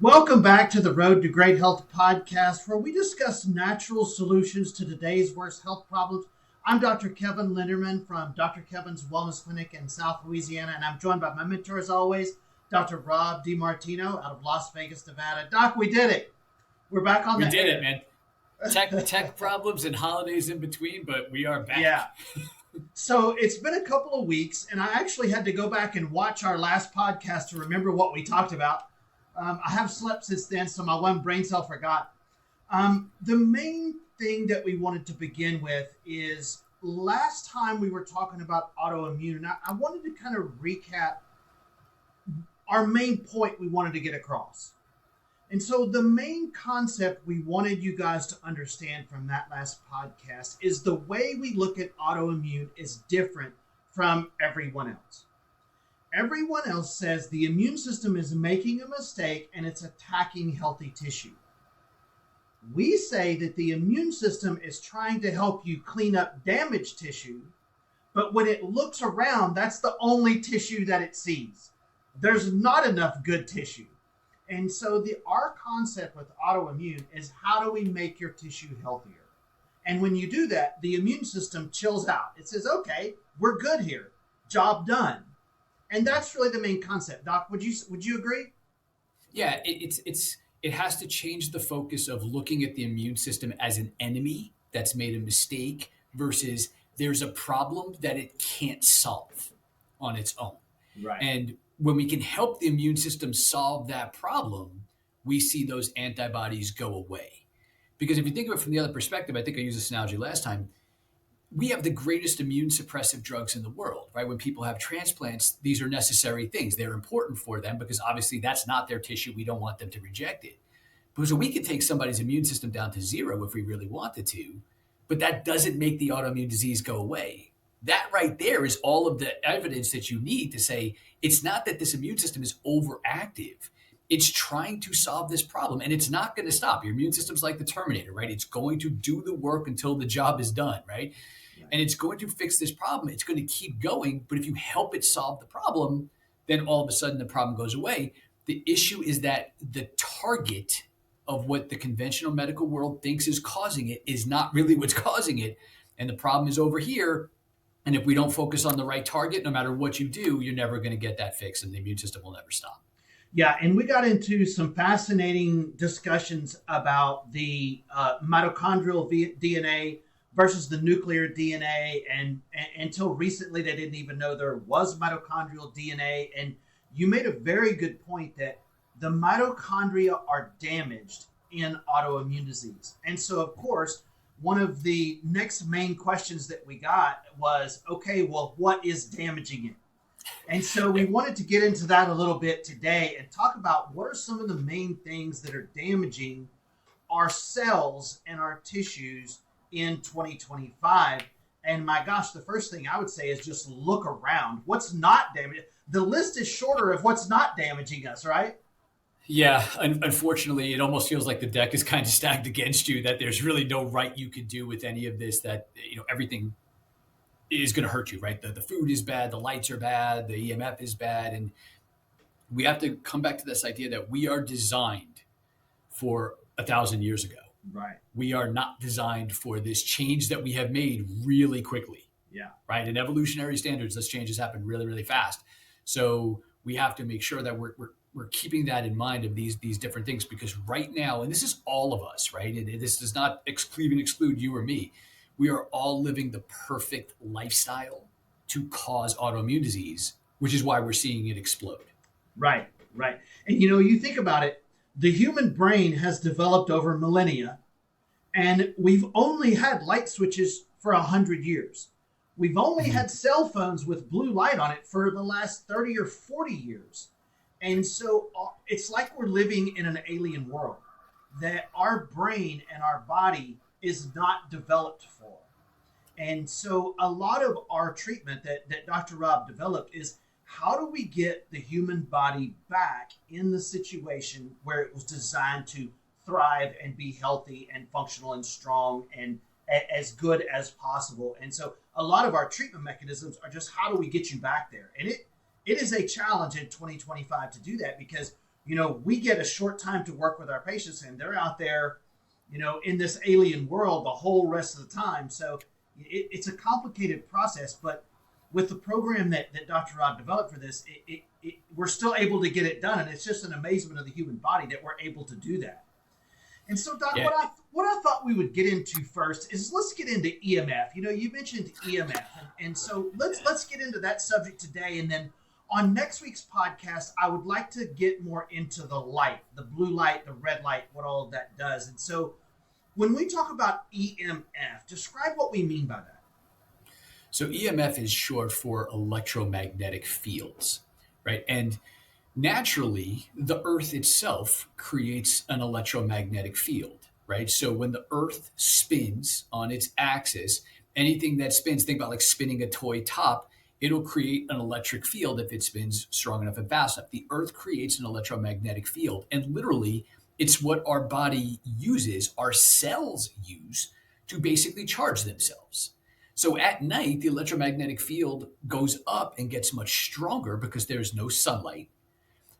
Welcome back to the Road to Great Health podcast, where we discuss natural solutions to today's worst health problems. I'm Dr. Kevin Lenderman from Dr. Kevin's Wellness Clinic in South Louisiana, and I'm joined by my mentor, as always, Dr. Rob DeMartino out of Las Vegas, Nevada. Doc, we did it. We're back on the air. We did it, man. Tech problems and holidays in between, but we are back. Yeah. So it's been a couple of weeks, and I actually had to go back and watch our last podcast to remember what we talked about. I have slept since then, so my one brain cell forgot. The main thing that we wanted to begin with is last time we were talking about autoimmune, and I wanted to kind of recap our main point we wanted to get across. And so the main concept we wanted you guys to understand from that last podcast is the way we look at autoimmune is different from everyone else. Everyone else says the immune system is making a mistake and it's attacking healthy tissue. We say that the immune system is trying to help you clean up damaged tissue, but when it looks around, that's the only tissue that it sees. There's not enough good tissue. And so our concept with autoimmune is how do we make your tissue healthier? And when you do that, the immune system chills out. It says, okay, we're good here. Job done. And that's really the main concept. Doc, would you agree? Yeah, it has to change the focus of looking at the immune system as an enemy that's made a mistake versus there's a problem that it can't solve on its own. Right. And when we can help the immune system solve that problem, we see those antibodies go away. Because if you think of it from the other perspective, I think I used this analogy last time, we have the greatest immune suppressive drugs in the world, right? When people have transplants, these are necessary things. They're important for them because obviously that's not their tissue. We don't want them to reject it. Because we could take somebody's immune system down to zero if we really wanted to, but that doesn't make the autoimmune disease go away. That right there is all of the evidence that you need to say it's not that this immune system is overactive. It's trying to solve this problem, and it's not going to stop. Your immune system's like the Terminator, right? It's going to do the work until the job is done, right? And it's going to fix this problem. It's going to keep going, but if you help it solve the problem, then all of a sudden the problem goes away. The issue is that the target of what the conventional medical world thinks is causing it is not really what's causing it, and the problem is over here. And if we don't focus on the right target, no matter what you do, you're never going to get that fix, and the immune system will never stop. Yeah, and we got into some fascinating discussions about the mitochondrial DNA versus the nuclear DNA. And until recently, they didn't even know there was mitochondrial DNA. And you made a very good point that the mitochondria are damaged in autoimmune disease. And so, of course, one of the next main questions that we got was, okay, well, what is damaging it? And so we wanted to get into that a little bit today and talk about what are some of the main things that are damaging our cells and our tissues in 2025. And my gosh, the first thing I would say is just look around. What's not damaging? The list is shorter of what's not damaging us, right? Yeah, unfortunately, it almost feels like the deck is kind of stacked against you, that there's really no right you can do with any of this, that everything is going to hurt you, right? The food is bad, the lights are bad, the EMF is bad. And we have to come back to this idea that we are designed for 1,000 years ago. Right. We are not designed for this change that we have made really quickly. Yeah. Right. In evolutionary standards, this change has happened really, really fast. So we have to make sure that we're keeping that in mind of these different things, because right now, and this is all of us, right? This does not exclude you or me. We are all living the perfect lifestyle to cause autoimmune disease, which is why we're seeing it explode. Right. And you think about it, the human brain has developed over millennia, and we've only had light switches for 100 years. We've only had cell phones with blue light on it for the last 30 or 40 years. And so it's like we're living in an alien world that our brain and our body is not developed for. And so a lot of our treatment that Dr. Rob developed is how do we get the human body back in the situation where it was designed to thrive and be healthy and functional and strong and as good as possible. And so a lot of our treatment mechanisms are just how do we get you back there? And it is a challenge in 2025 to do that, because we get a short time to work with our patients, and they're out there, in this alien world the whole rest of the time. So it's a complicated process, but with the program that Dr. Rod developed for this, we're still able to get it done. And it's just an amazement of the human body that we're able to do that. And so, Doc, Yeah. what I thought we would get into first is let's get into EMF. You mentioned EMF, and so let's get into that subject today. And then on next week's podcast, I would like to get more into the light, the blue light, the red light, what all of that does. And so when we talk about EMF, describe what we mean by that. So EMF is short for electromagnetic fields, right? And naturally, the Earth itself creates an electromagnetic field, right? So when the Earth spins on its axis, anything that spins, think about like spinning a toy top, it'll create an electric field if it spins strong enough and fast enough. The Earth creates an electromagnetic field, and literally, it's what our body uses, our cells use to basically charge themselves. So at night, the electromagnetic field goes up and gets much stronger because there's no sunlight.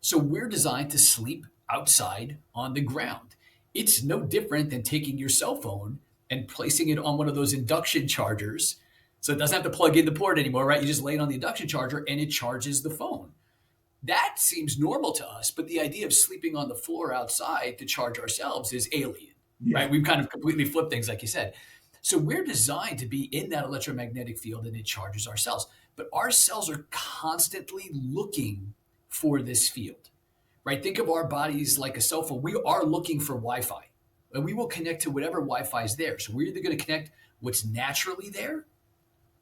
So we're designed to sleep outside on the ground. It's no different than taking your cell phone and placing it on one of those induction chargers. So it doesn't have to plug in the port anymore, right? You just lay it on the induction charger and it charges the phone. That seems normal to us, but the idea of sleeping on the floor outside to charge ourselves is alien, right? We've kind of completely flipped things, like you said. So we're designed to be in that electromagnetic field and it charges our cells. But our cells are constantly looking for this field, right? Think of our bodies like a cell phone. We are looking for Wi-Fi, and we will connect to whatever Wi-Fi is there. So we're either going to connect what's naturally there,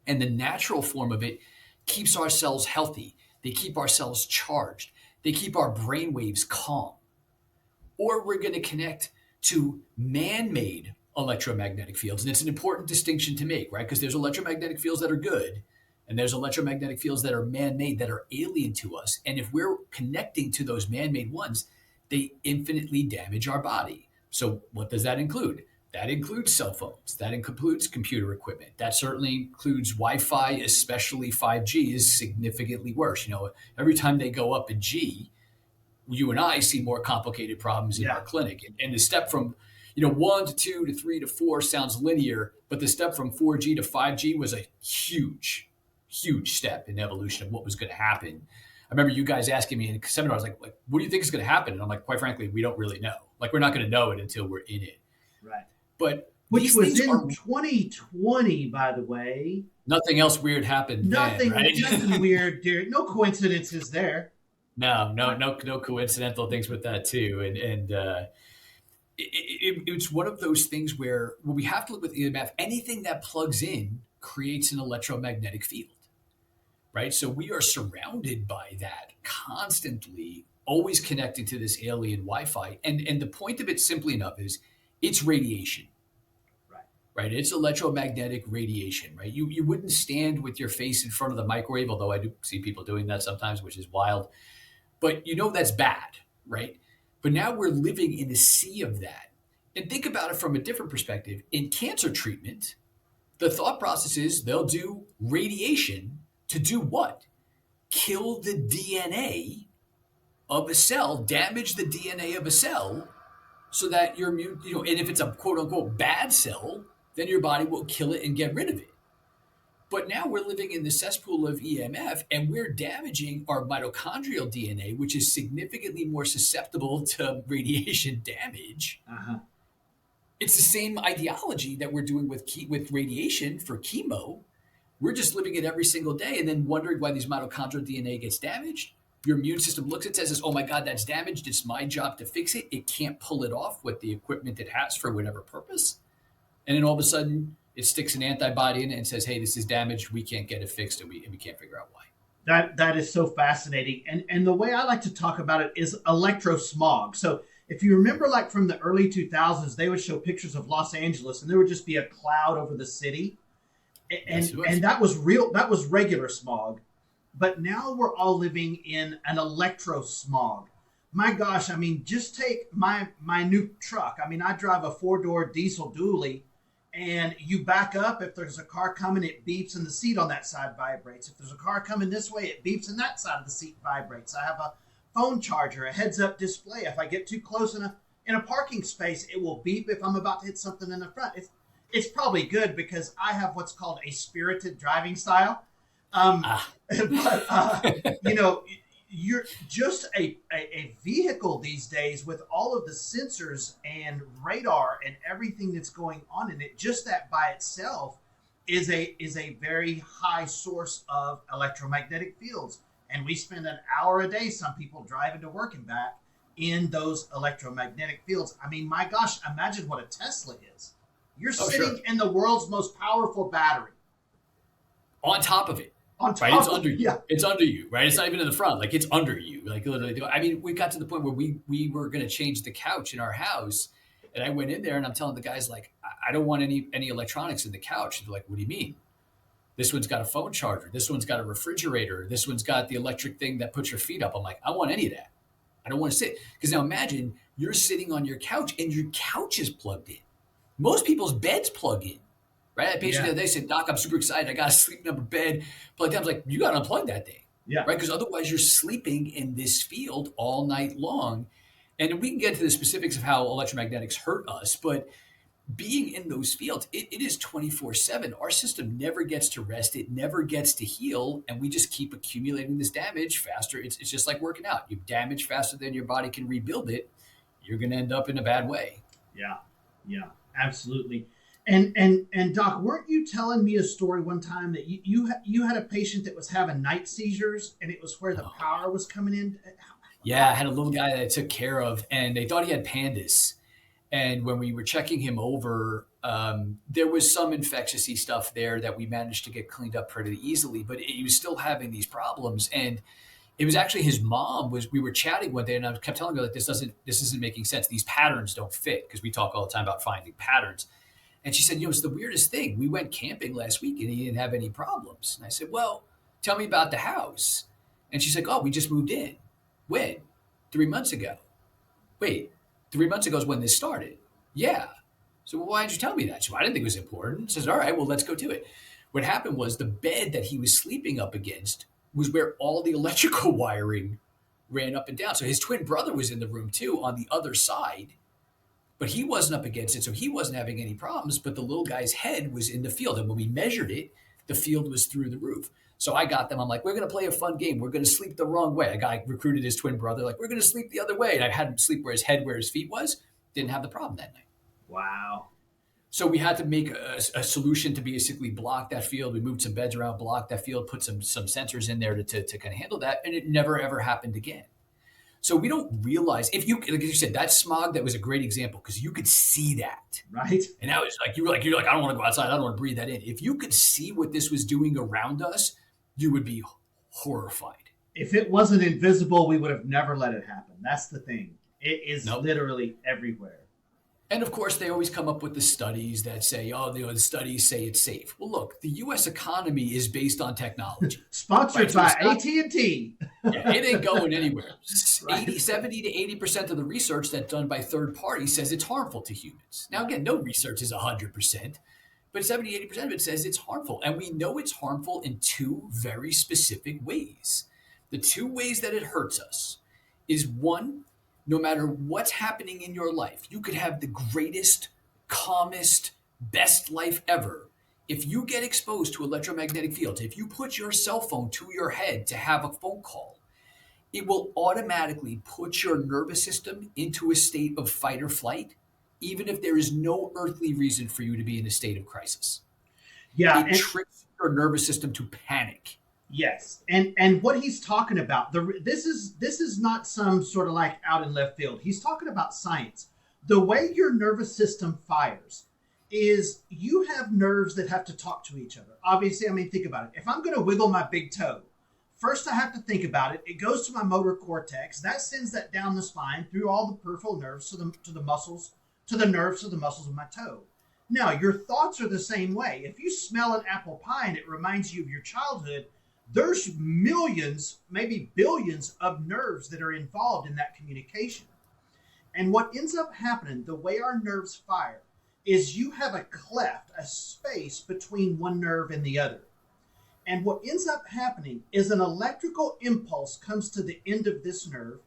and the natural form of it keeps our cells healthy. They keep our cells charged. They keep our brain waves calm. Or we're going to connect to man-made electromagnetic fields. And it's an important distinction to make, right? Because there's electromagnetic fields that are good, and there's electromagnetic fields that are man-made, that are alien to us. And if we're connecting to those man-made ones, they infinitely damage our body. So what does that include? That includes cell phones. That includes computer equipment. That certainly includes Wi-Fi, especially 5G is significantly worse. Every time they go up a G, you and I see more complicated problems in our clinic. And the step from 1 to 2 to 3 to 4 sounds linear, but the step from 4G to 5G was a huge step in evolution of what was going to happen. I remember you guys asking me in seminars, like, what do you think is going to happen? And I'm like, quite frankly, we don't really know. Like, we're not going to know it until we're in it. Right. But which was in 2020, by the way. Nothing else weird happened Nothing, then, right? Nothing weird, dear. No coincidences there. No coincidental things with that too. And it's one of those things where we have to look with EMF. Anything that plugs in creates an electromagnetic field, right? So we are surrounded by that constantly, always connecting to this alien Wi-Fi. And the point of it, simply enough, is it's radiation, right? It's electromagnetic radiation, right? You wouldn't stand with your face in front of the microwave, although I do see people doing that sometimes, which is wild. But that's bad, right? But now we're living in a sea of that. And think about it from a different perspective. In cancer treatment, the thought process is they'll do radiation to do what? Kill the DNA of a cell, damage the DNA of a cell, so that your immune, and if it's a quote unquote bad cell, then your body will kill it and get rid of it. But now we're living in the cesspool of EMF, and we're damaging our mitochondrial DNA, which is significantly more susceptible to radiation damage. Uh-huh. It's the same ideology that we're doing with radiation for chemo. We're just living it every single day and then wondering why these mitochondrial DNA gets damaged. Your immune system looks at it and says, oh my God, that's damaged. It's my job to fix it. It can't pull it off with the equipment it has for whatever purpose. And then all of a sudden, it sticks an antibody in it and says, hey, this is damaged. We can't get it fixed, and we can't figure out why. That is so fascinating. And the way I like to talk about it is electrosmog. So if you remember, like from the early 2000s, they would show pictures of Los Angeles, and there would just be a cloud over the city. And that was real. That was regular smog. But now we're all living in an electrosmog. My gosh, I mean, just take my new truck. I mean, I drive a 4-door diesel dually, and you back up. If there's a car coming, it beeps and the seat on that side vibrates. If there's a car coming this way, it beeps and that side of the seat vibrates. I have a phone charger, a heads-up display. If I get too close in a parking space, it will beep if I'm about to hit something in the front. It's probably good because I have what's called a spirited driving style. But you know, you're just a vehicle these days with all of the sensors and radar and everything that's going on in it. Just that by itself is a very high source of electromagnetic fields. And we spend an hour a day, some people driving to work and back, in those electromagnetic fields. I mean, my gosh, imagine what a Tesla is. You're sitting in the world's most powerful battery. On top of it. On top right? It's under you. Yeah. It's under you, right? It's not even in the front. Like, it's under you. Like, literally. I mean, we got to the point where we were going to change the couch in our house. And I went in there and I'm telling the guys, like, I don't want any electronics in the couch. And they're like, what do you mean? This one's got a phone charger. This one's got a refrigerator. This one's got the electric thing that puts your feet up. I'm like, I don't want any of that. I don't want to sit. Because now imagine you're sitting on your couch and your couch is plugged in. Most people's beds plug in, right? I had a patient the other day said, Doc, I'm super excited. I got a sleep number bed plugged in. I was like, you got to unplug that thing, right? Because otherwise you're sleeping in this field all night long. And we can get to the specifics of how electromagnetics hurt us, but being in those fields, it is 24/7. Our system never gets to rest. It never gets to heal. And we just keep accumulating this damage faster. It's just like working out. You damage faster than your body can rebuild it. You're going to end up in a bad way. Yeah, absolutely. And Doc, weren't you telling me a story one time that you had a patient that was having night seizures and it was where the power was coming in? Yeah, I had a little guy that I took care of and they thought he had pandas. And when we were checking him over, there was some infectious-y stuff there that we managed to get cleaned up pretty easily, but he was still having these problems. And it was actually his mom we were chatting one day and I kept telling her that this isn't making sense. These patterns don't fit because we talk all the time about finding patterns. And she said, it's the weirdest thing. We went camping last week and he didn't have any problems. And I said, well, tell me about the house. And she's like, oh, we just moved in. When? 3 months ago. Wait, 3 months ago is when this started. Yeah. So why didn't you tell me that? She said, I didn't think it was important. She says, all right, well, let's go to it. What happened was the bed that he was sleeping up against was where all the electrical wiring ran up and down. So his twin brother was in the room too on the other side, but he wasn't up against it. So he wasn't having any problems, but the little guy's head was in the field. And when we measured it, the field was through the roof. So I got them. I'm like, we're going to play a fun game. We're going to sleep the wrong way. A guy recruited his twin brother. Like, we're going to sleep the other way. And I had him sleep where his feet was. Didn't have the problem that night. Wow. So we had to make a solution to basically block that field. We moved some beds around, blocked that field, put some sensors in there to kind of handle that. And it never, ever happened again. So we don't realize like you said, that smog, that was a great example because you could see that. Right. And that was like, you're like, I don't want to go outside. I don't want to breathe that in. If you could see what this was doing around us, you would be horrified. If it wasn't invisible, we would have never let it happen. That's the thing. It is literally everywhere. And of course, they always come up with the studies that say, the studies say it's safe. Well, look, the U.S. economy is based on technology. Sponsored by AT&T. Yeah, it ain't going anywhere. Right. 70 to 80% of the research that's done by third parties says it's harmful to humans. Now, again, no research is 100%, but 70, 80% of it says it's harmful. And we know it's harmful in two very specific ways. The two ways that it hurts us is one, no matter what's happening in your life, you could have the greatest, calmest, best life ever. If you get exposed to electromagnetic fields, if you put your cell phone to your head to have a phone call, it will automatically put your nervous system into a state of fight or flight, even if there is no earthly reason for you to be in a state of crisis. Yeah. It tricks your nervous system to panic. Yes, and what he's talking about, this is not some sort of like out in left field. He's talking about science. The way your nervous system fires is you have nerves that have to talk to each other. Obviously, I mean, think about it. If I'm going to wiggle my big toe, first I have to think about it. It goes to my motor cortex. That sends that down the spine through all the peripheral nerves to the muscles, to the nerves to the muscles of my toe. Now, your thoughts are the same way. If you smell an apple pie and it reminds you of your childhood, there's millions, maybe billions of nerves that are involved in that communication. And what ends up happening, the way our nerves fire, is you have a cleft, a space between one nerve and the other. And what ends up happening is an electrical impulse comes to the end of this nerve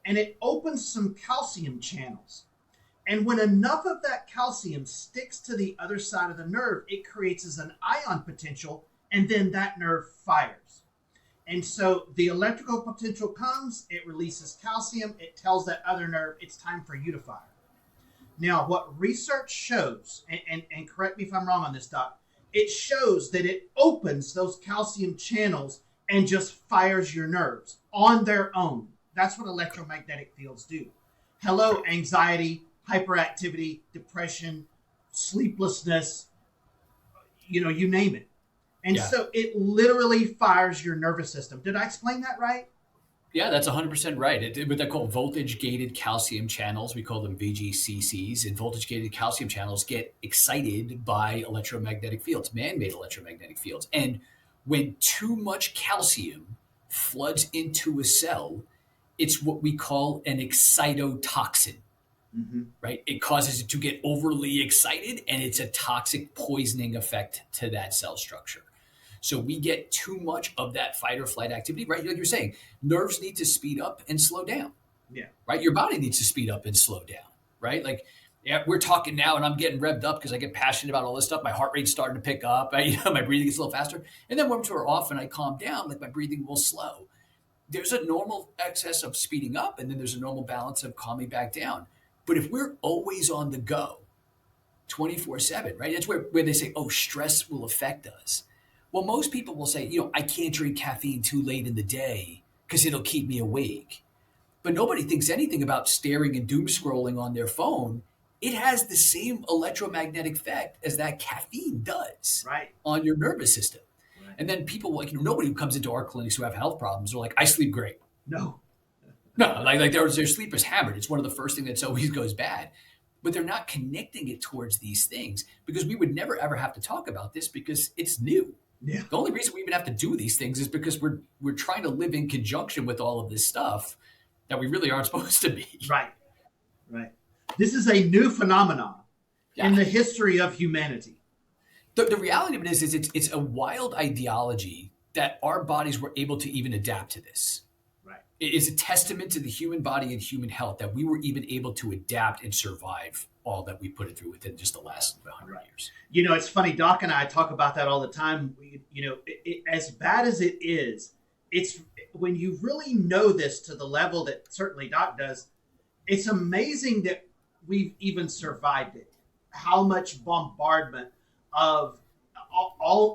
and it opens some calcium channels. And when enough of that calcium sticks to the other side of the nerve, it creates an ion potential, and then that nerve fires. And so the electrical potential comes, it releases calcium, it tells that other nerve it's time for you to fire. Now, what research shows, and correct me if I'm wrong on this, Doc, it shows that it opens those calcium channels and just fires your nerves on their own. That's what electromagnetic fields do. Hello, anxiety, hyperactivity, depression, sleeplessness, you name it. And so it literally fires your nervous system. Did I explain that right? Yeah, that's 100% right. What they're called voltage-gated calcium channels, we call them VGCCs, and voltage-gated calcium channels get excited by electromagnetic fields, man-made electromagnetic fields. And when too much calcium floods into a cell, it's what we call an excitotoxin, right? It causes it to get overly excited, and it's a toxic poisoning effect to that cell structure. So we get too much of that fight or flight activity, right? Like you're saying, nerves need to speed up and slow down. Yeah. Right? Your body needs to speed up and slow down, right? Like, yeah, we're talking now and I'm getting revved up because I get passionate about all this stuff. My heart rate's starting to pick up. My breathing gets a little faster. And then once we're off and I calm down, like my breathing will slow. There's a normal excess of speeding up, and then there's a normal balance of calming back down. But if we're always on the go, 24/7, right? That's where they say, oh, stress will affect us. Well, most people will say, I can't drink caffeine too late in the day because it'll keep me awake. But nobody thinks anything about staring and doom scrolling on their phone. It has the same electromagnetic effect as that caffeine does on your nervous system. Right. And then people, nobody who comes into our clinics who have health problems are like, I sleep great. No, like their sleep is hammered. It's one of the first things that always goes bad. But they're not connecting it towards these things because we would never, ever have to talk about this because it's new. Yeah. The only reason we even have to do these things is because we're trying to live in conjunction with all of this stuff that we really aren't supposed to be. Right. This is a new phenomenon in the history of humanity. The reality of it is it's a wild ideology that our bodies were able to even adapt to this. Right. It is a testament to the human body and human health that we were even able to adapt and survive all that we put it through within just the last 100 years. It's funny. Doc and I talk about that all the time. As bad as it is, it's when you really know this to the level that certainly Doc does, it's amazing that we've even survived it. How much bombardment of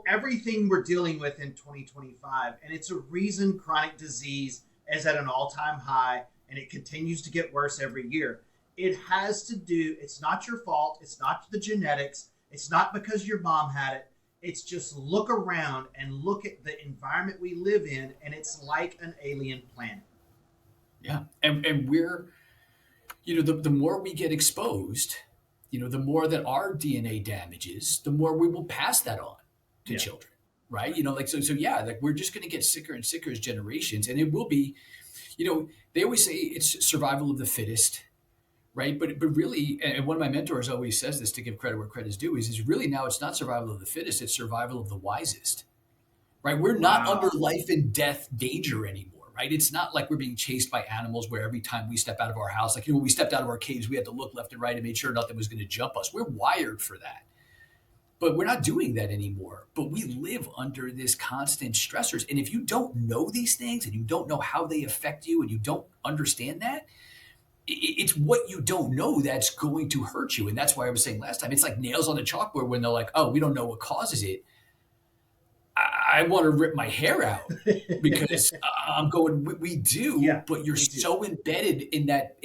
everything we're dealing with in 2025. And it's a reason chronic disease is at an all-time high and it continues to get worse every year. It has to do, it's not your fault. It's not the genetics. It's not because your mom had it. It's just look around and look at the environment we live in, and it's like an alien planet. Yeah. And we're, the more we get exposed, the more that our DNA damages, the more we will pass that on to children. Right. We're just going to get sicker and sicker as generations. And it will be, they always say it's survival of the fittest. Right. But really, and one of my mentors always says this to give credit where credit is due, is really now it's not survival of the fittest, it's survival of the wisest. Right. We're not under life and death danger anymore. Right. It's not like we're being chased by animals where every time we step out of our house, like, when we stepped out of our caves, we had to look left and right and made sure nothing was going to jump us. We're wired for that. But we're not doing that anymore. But we live under this constant stressors. And if you don't know these things and you don't know how they affect you and you don't understand that, it's what you don't know that's going to hurt you. And that's why I was saying last time, it's like nails on a chalkboard when they're like, oh, we don't know what causes it. I want to rip my hair out because I'm going, we do, but you're so embedded in that,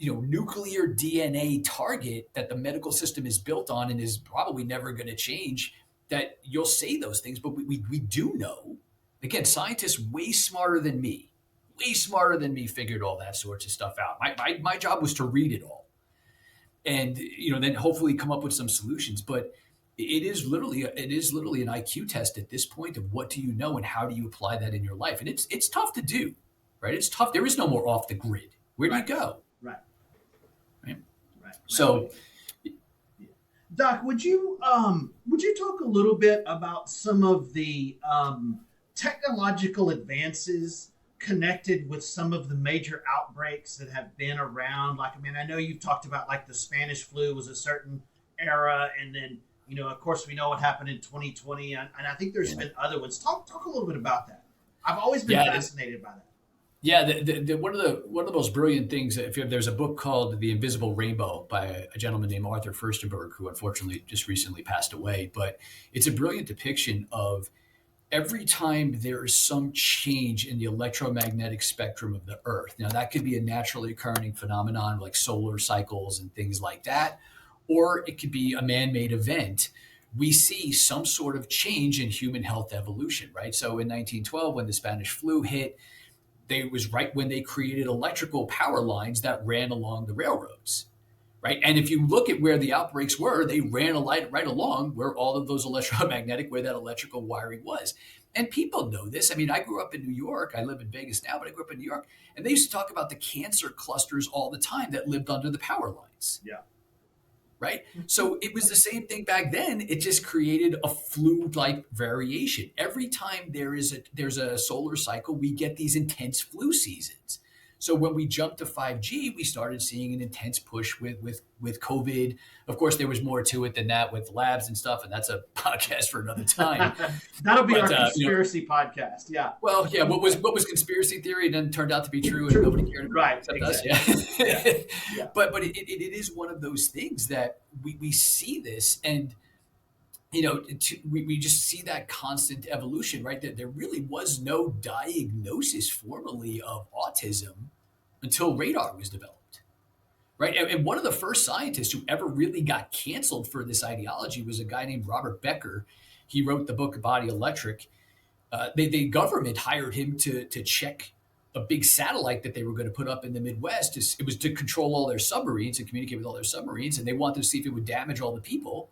nuclear DNA target that the medical system is built on and is probably never going to change, that you'll say those things. But we do know, again, scientists way smarter than me figured all that sorts of stuff out. My job was to read it all and, then hopefully come up with some solutions. But it is literally an IQ test at this point of what do you know and how do you apply that in your life? And it's tough to do, right? It's tough. There is no more off the grid. Where do you go? Right. So Doc, would you talk a little bit about some of the technological advances connected with some of the major outbreaks that have been around? Like, I mean, I know you've talked about like the Spanish flu was a certain era, and then of course, we know what happened in 2020, and I think there's been other ones. Talk a little bit about that. I've always been Yeah, fascinated by that. yeah. One of the most brilliant things. There's a book called The Invisible Rainbow by a gentleman named Arthur Furstenberg, who unfortunately just recently passed away. But it's a brilliant depiction of every time there is some change in the electromagnetic spectrum of the Earth. Now, that could be a naturally occurring phenomenon like solar cycles and things like that, or it could be a man made event. We see some sort of change in human health evolution, right? So in 1912, when the Spanish flu hit, they was right when they created electrical power lines that ran along the railroads, right? And if you look at where the outbreaks were, they ran a light right along where all of those electromagnetic, where that electrical wiring was. And people know this. I mean, I grew up in New York. I live in Vegas now, but I grew up in New York. And they used to talk about the cancer clusters all the time that lived under the power lines. Yeah. Right. So it was the same thing back then. It just created a flu-like variation. Every time there's a solar cycle, we get these intense flu seasons. So when we jumped to 5G, we started seeing an intense push with COVID. Of course, there was more to it than that with labs and stuff, and that's a podcast for another time. That'll be But our conspiracy podcast. Yeah. well, yeah, what was conspiracy theory and then turned out to be true, and nobody cared about Right. it except Exactly. us. Yeah. Yeah. Yeah. But it is one of those things that we see this, and we just see that constant evolution, right? That there really was no diagnosis formally of autism until radar was developed, right? And one of the first scientists who ever really got canceled for this ideology was a guy named Robert Becker. He wrote the book Body Electric. The government hired him to check a big satellite that they were going to put up in the Midwest. It was to control all their submarines and communicate with all their submarines, and they wanted to see if it would damage all the people.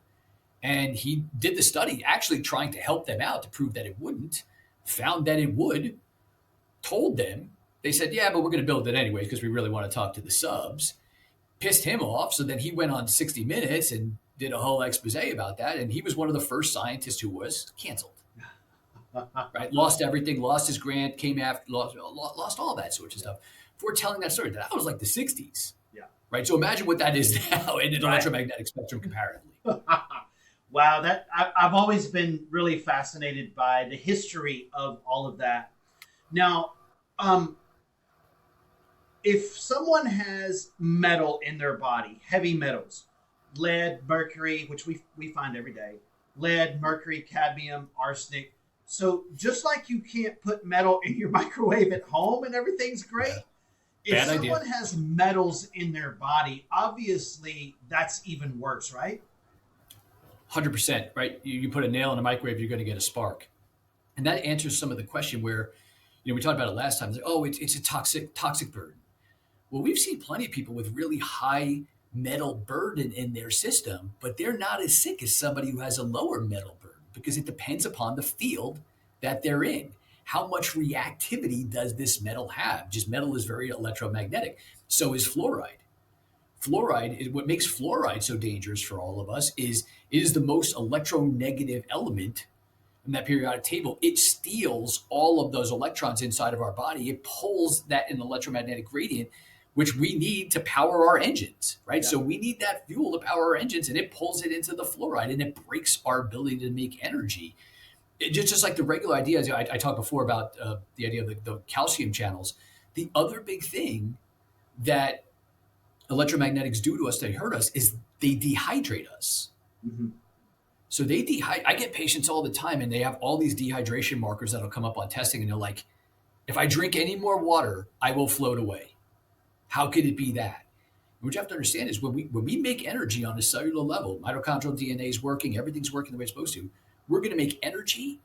And he did the study, actually trying to help them out to prove that it wouldn't, found that it would, told them. They said, yeah, but we're going to build it anyway because we really want to talk to the subs. Pissed him off. So then he went on 60 Minutes and did a whole expose about that. And he was one of the first scientists who was canceled. Right? Lost everything, lost his grant, came after, lost all that sort of stuff. For telling that story, that was like the 60s. Yeah. Right? So imagine what that is now in an Right. electromagnetic spectrum comparatively. Wow, I've always been really fascinated by the history of all of that. Now, if someone has metal in their body, heavy metals, lead, mercury, which we find every day, lead, mercury, cadmium, arsenic. So just like you can't put metal in your microwave at home and everything's great, if Bad idea. someone has metals in their body, obviously that's even worse, right? 100%, right? You put a nail in a microwave, you're going to get a spark. And that answers some of the question where, we talked about it last time. It's like, oh, it's a toxic burden. Well, we've seen plenty of people with really high metal burden in their system, but they're not as sick as somebody who has a lower metal burden because it depends upon the field that they're in. How much reactivity does this metal have? Just metal is very electromagnetic. So is fluoride. What makes fluoride so dangerous for all of us is it is the most electronegative element in that periodic table. It steals all of those electrons inside of our body. It pulls that in the electromagnetic gradient, which we need to power our engines, right? Yeah. So we need that fuel to power our engines, and it pulls it into the fluoride, and it breaks our ability to make energy. Just like the regular ideas, I talked before about the idea of the calcium channels. The other big thing that electromagnetics do to us, they hurt us, is they dehydrate us. Mm-hmm. So they dehydrate. I get patients all the time, and they have all these dehydration markers that'll come up on testing, and they're like, if I drink any more water, I will float away. How could it be that? What you have to understand is when we make energy on a cellular level, mitochondrial DNA is working, everything's working the way it's supposed to, we're going to make energy,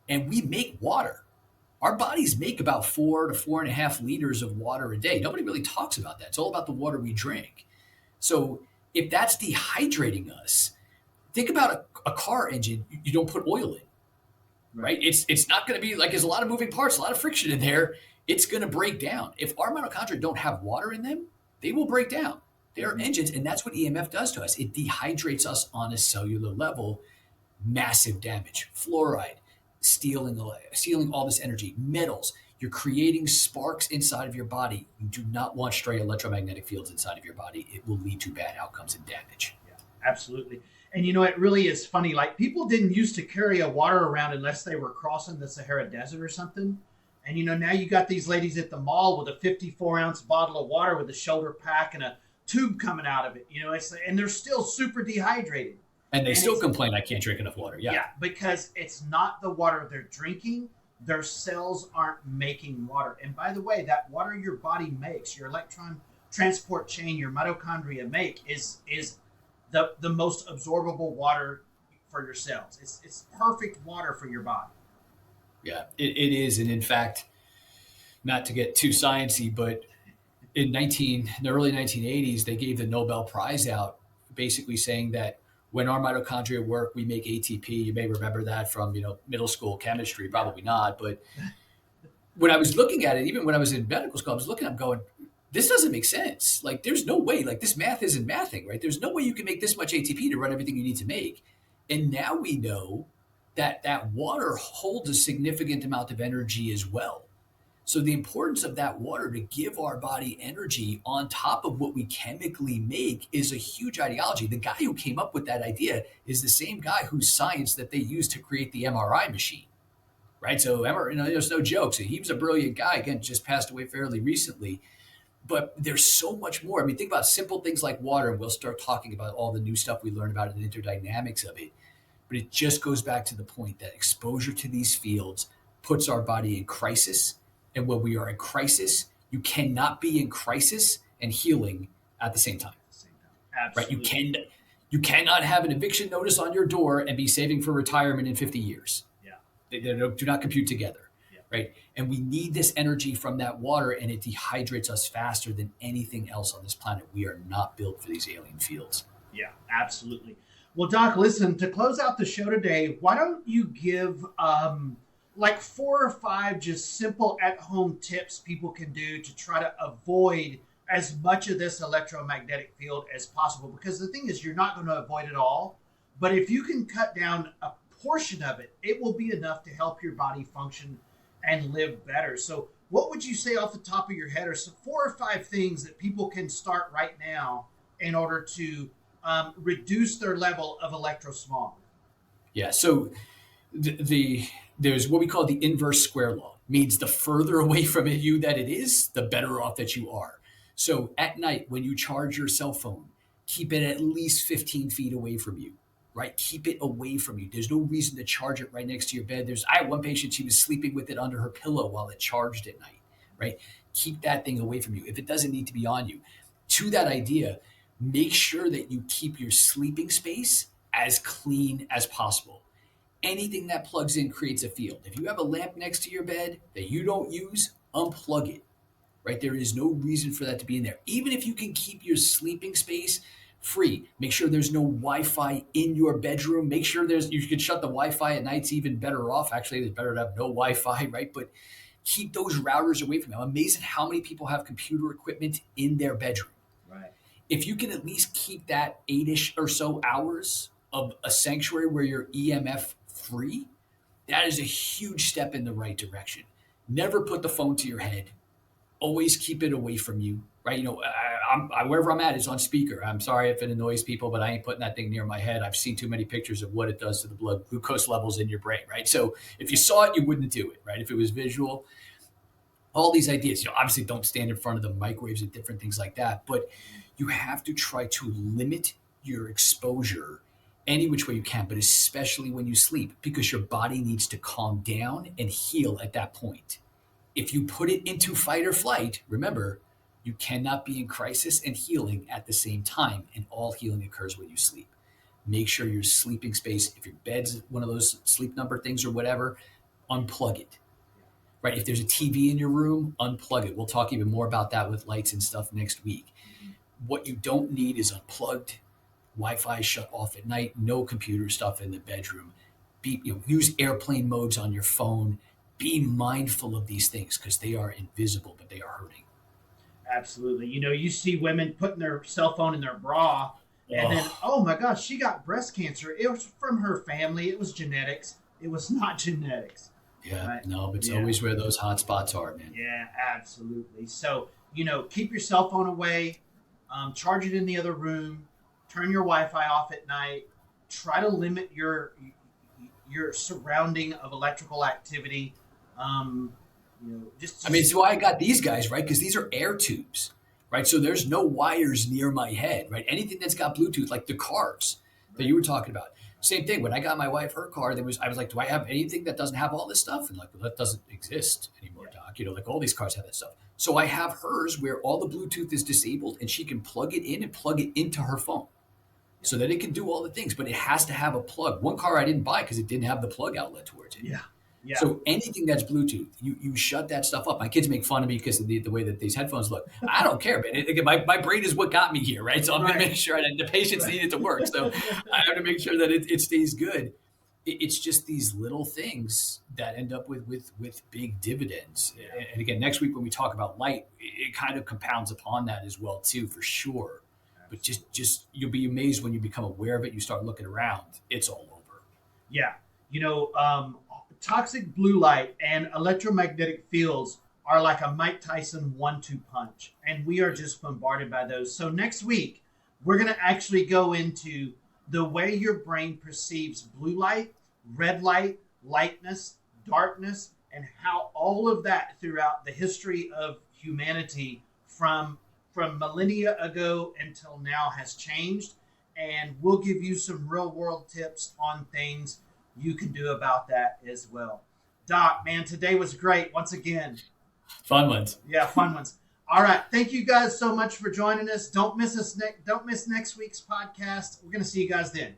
and we make water. Our bodies make about 4 to 4.5 liters of water a day. Nobody really talks about that. It's all about the water we drink. So if that's dehydrating us, think about a car engine you don't put oil in, right? It's not going to be like, there's a lot of moving parts, a lot of friction in there. It's going to break down. If our mitochondria don't have water in them, they will break down. They are engines, and that's what EMF does to us. It dehydrates us on a cellular level. Massive damage. Fluoride, stealing all this energy. Metals, you're creating sparks inside of your body. You do not want stray electromagnetic fields inside of your body. It will lead to bad outcomes and damage. Yeah, absolutely. And it really is funny. Like, people didn't used to carry a water around unless they were crossing the Sahara Desert or something. And now you got these ladies at the mall with a 54-ounce bottle of water with a shoulder pack and a tube coming out of it. And they're still super dehydrated. And they still complain, I can't drink enough water. Yeah, because it's not the water they're drinking. Their cells aren't making water. And by the way, that water your body makes, your electron transport chain, your mitochondria make, is the most absorbable water for your cells. It's perfect water for your body. Yeah, it is. And in fact, not to get too sciencey, but in the early 1980s, they gave the Nobel Prize out basically saying that when our mitochondria work, we make ATP. You may remember that from middle school chemistry, probably not. But when I was looking at it, even when I was in medical school, I was looking, I'm going, this doesn't make sense. Like, there's no way, like, this math isn't mathing, right? There's no way you can make this much ATP to run everything you need to make. And now we know that water holds a significant amount of energy as well. So the importance of that water to give our body energy on top of what we chemically make is a huge ideology. The guy who came up with that idea is the same guy whose science that they used to create the MRI machine, right? So there's no joke. So he was a brilliant guy. Again, just passed away fairly recently. But there's so much more. I mean, think about simple things like water, and we'll start talking about all the new stuff we learn about it, the interdynamics of it. But it just goes back to the point that exposure to these fields puts our body in crisis. And when we are in crisis, you cannot be in crisis and healing at the same time. Absolutely. Right? You cannot have an eviction notice on your door and be saving for retirement in 50 years. Yeah. They do not compute together. Yeah. Right? And we need this energy from that water, and it dehydrates us faster than anything else on this planet. We are not built for these alien fields. Yeah, absolutely. Well, Doc, listen, to close out the show today, why don't you give like 4 or 5 just simple at-home tips people can do to try to avoid as much of this electromagnetic field as possible? Because the thing is, you're not going to avoid it all, but if you can cut down a portion of it, it will be enough to help your body function and live better. So what would you say off the top of your head are some 4 or 5 things that people can start right now in order to reduce their level of electrosmog? Yeah, so there's what we call the inverse square law. Means the further away from you that it is, the better off that you are. So at night, when you charge your cell phone, keep it at least 15 feet away from you, right? Keep it away from you. There's no reason to charge it right next to your bed. I had one patient, she was sleeping with it under her pillow while it charged at night, right? Keep that thing away from you if it doesn't need to be on you. To that idea, make sure that you keep your sleeping space as clean as possible. Anything that plugs in creates a field. If you have a lamp next to your bed that you don't use, unplug it, right? There is no reason for that to be in there. Even if you can keep your sleeping space free, make sure there's no Wi-Fi in your bedroom. Make sure you can shut the Wi-Fi at night. It's even better off. Actually, it's better to have no Wi-Fi, right? But keep those routers away from you. I'm amazed at how many people have computer equipment in their bedroom. Right. If you can at least keep that 8-ish or so hours of a sanctuary where you're EMF free, that is a huge step in the right direction. Never put the phone to your head. Always keep it away from you, right? Wherever I'm at, it's on speaker. I'm sorry if it annoys people, but I ain't putting that thing near my head. I've seen too many pictures of what it does to the blood glucose levels in your brain, right? So if you saw it, you wouldn't do it, right? If it was visual, all these ideas, obviously don't stand in front of the microwaves and different things like that, but you have to try to limit your exposure any which way you can, but especially when you sleep, because your body needs to calm down and heal at that point. If you put it into fight or flight, remember, you cannot be in crisis and healing at the same time, and all healing occurs when you sleep. Make sure your sleeping space, if your bed's one of those sleep number things or whatever, unplug it. Right? If there's a TV in your room, unplug it. We'll talk even more about that with lights and stuff next week. What you don't need is unplugged. Wi-Fi shut off at night. No computer stuff in the bedroom. Use airplane modes on your phone. Be mindful of these things because they are invisible, but they are hurting. Absolutely. You see women putting their cell phone in their bra, and then, oh my gosh, she got breast cancer. It was from her family. It was genetics. It was not genetics. Yeah, right? no, it's always where those hot spots are, man. Yeah, absolutely. So, keep your cell phone away, charge it in the other room, turn your Wi-Fi off at night, try to limit your surrounding of electrical activity. I mean, so I got these guys, right? Because these are air tubes, right? So there's no wires near my head, right? Anything that's got Bluetooth, like the cars that you were talking about. Same thing. When I got my wife her car, I was like, do I have anything that doesn't have all this stuff? And like, well, that doesn't exist anymore, Doc. Like all these cars have that stuff. So I have hers where all the Bluetooth is disabled and she can plug it in and plug it into her phone so that it can do all the things, but it has to have a plug. One car I didn't buy because it didn't have the plug outlet towards it. Yeah. Yeah. So anything that's Bluetooth, you shut that stuff up. My kids make fun of me because of the way that these headphones look. I don't care, man. My brain is what got me here, right? So I'm going to make sure that the patients need it to work. So I have to make sure that it stays good. It's just these little things that end up with big dividends. And again, next week when we talk about light, it kind of compounds upon that as well too, for sure. But just you'll be amazed when you become aware of it. You start looking around. It's all over. Yeah. Toxic blue light and electromagnetic fields are like a Mike Tyson 1-2 punch, and we are just bombarded by those. So next week, we're going to actually go into the way your brain perceives blue light, red light, lightness, darkness, and how all of that throughout the history of humanity from millennia ago until now has changed. And we'll give you some real world tips on things you can do about that as well. Doc, man, today was great. Once again. Fun ones. Yeah, fun ones. All right. Thank you guys so much for joining us. Don't miss next week's podcast. We're going to see you guys then.